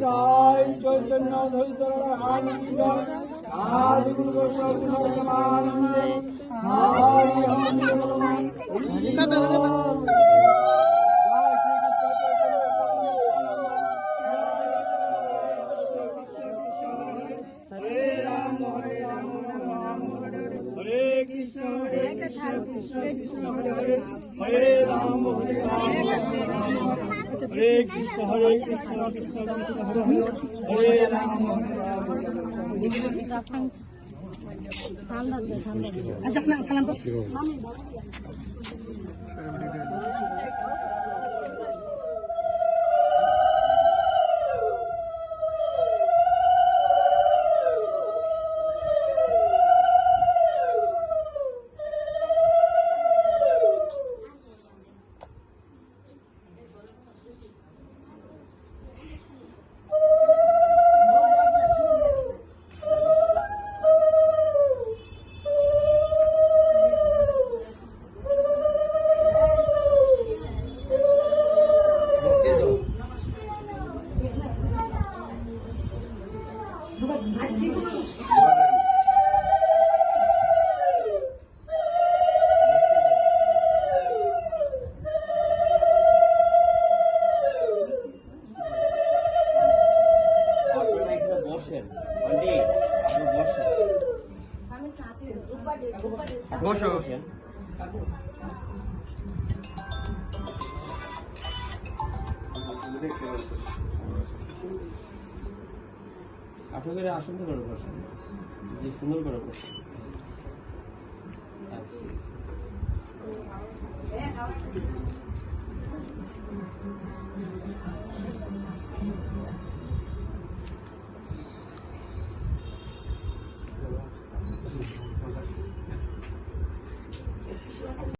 নিতাই চৈতন্য ধৈতর আনন্দ আদি গুরু বৈষ্ণবানন্দে হরি हरे राम हरे कृष्ण हरे कृष्ण कृष्ण कृष्ण हरे राम আঠো করে আসন তো করে বসেন যে সুন্দর করে বসেন।